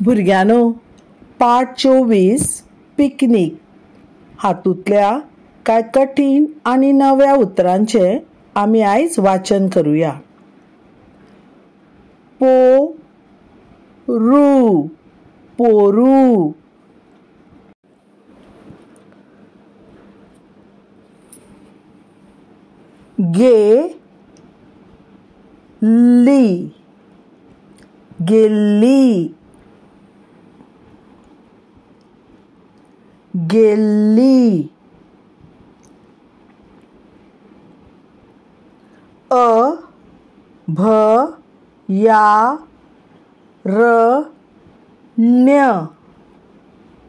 भुरग्यानो, पाठ 24 पिकनिक हातूंतल्या कांय कठीण आनी नव्या उतरांचे आमी आयज वाचन करूया. पोरू पोरू, गेली गेल्ली गेल्ली, अभयारण्य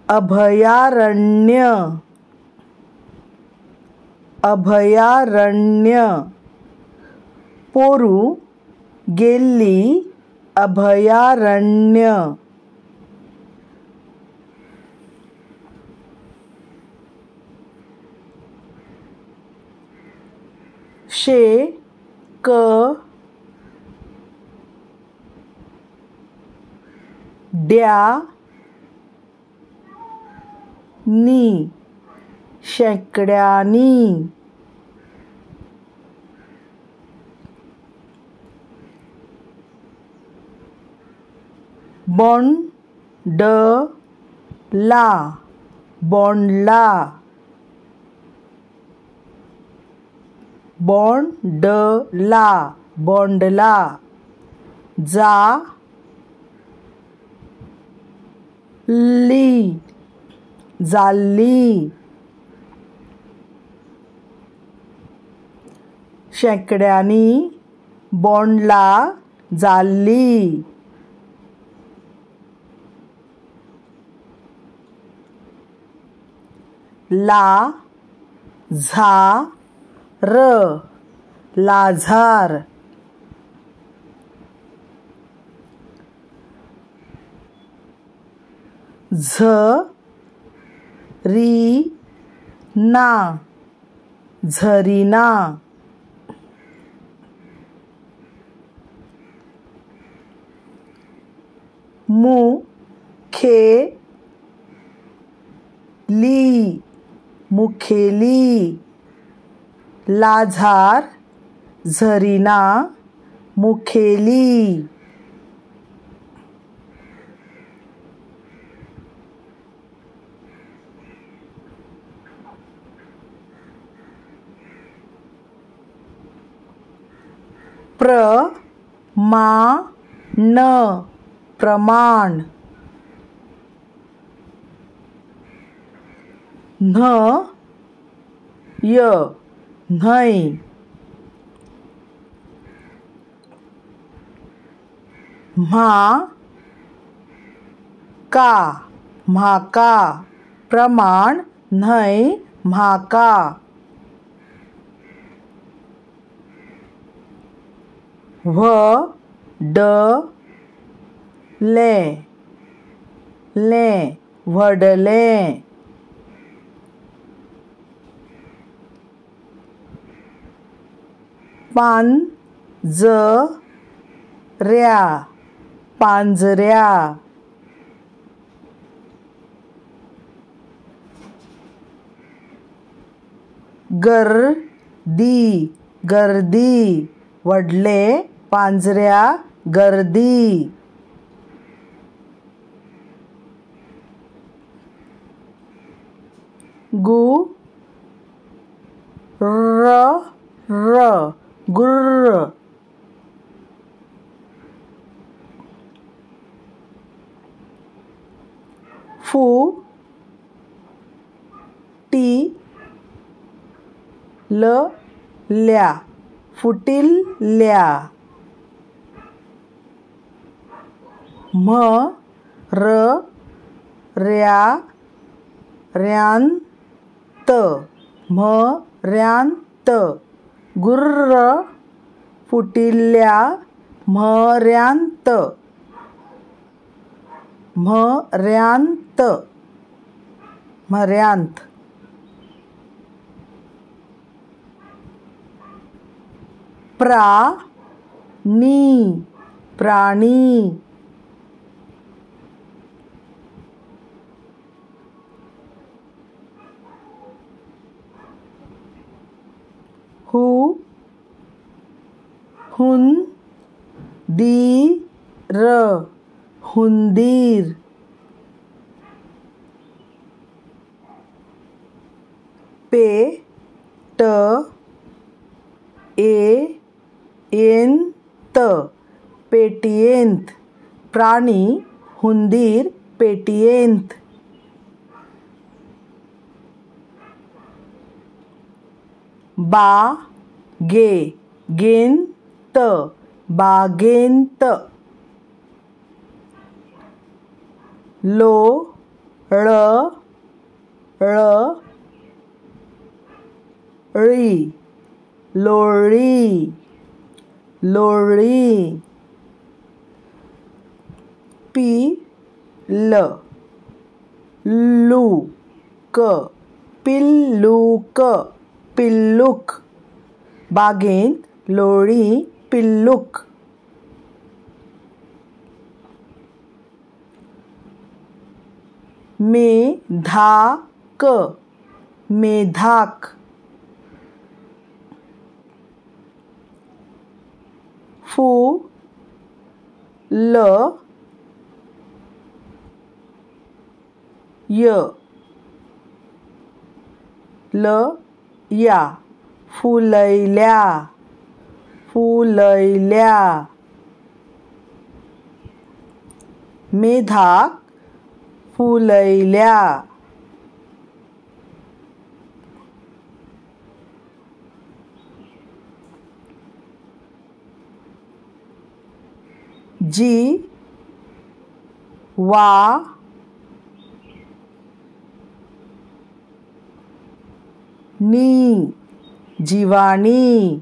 अभयारण्य अभयारण्य, पोरू गेल्ली अभयारण्य. शेकड्यांनी बोंडला बोंडला बोंडला बोंडला, जाल्ली शेकड्यांनी बोंडला जाल्ली. लाझार झरीना मुखेली, लाझार झरीना मुखेली. प्रमाण न्हय म्हाका प्रमाण न्हय म्हाका. व्हडलें पांजऱ्या गर्दी व्हडले पांजऱ्या गर्दी. गुर्र फुटिल्या म्ह्र्यांत गुर्र फुटिल्या म्ह्र्यांत. प्राणी हु हुन दी र हुंदीर पे ट ए एन त पेटियंत प्राणी हुंदीर पेटियंत बा गे गेंत बागेंत लो ळ ळ ळी लोळी लोळी पी ल लूक पिल्लूक पिल्लूक बागेंत लोळी पिल्लूक मेधाक मेधाक फुल य ल या फुलैल्या फुलैल्या मेधाक फुलैल्या जी वा नी जीवानी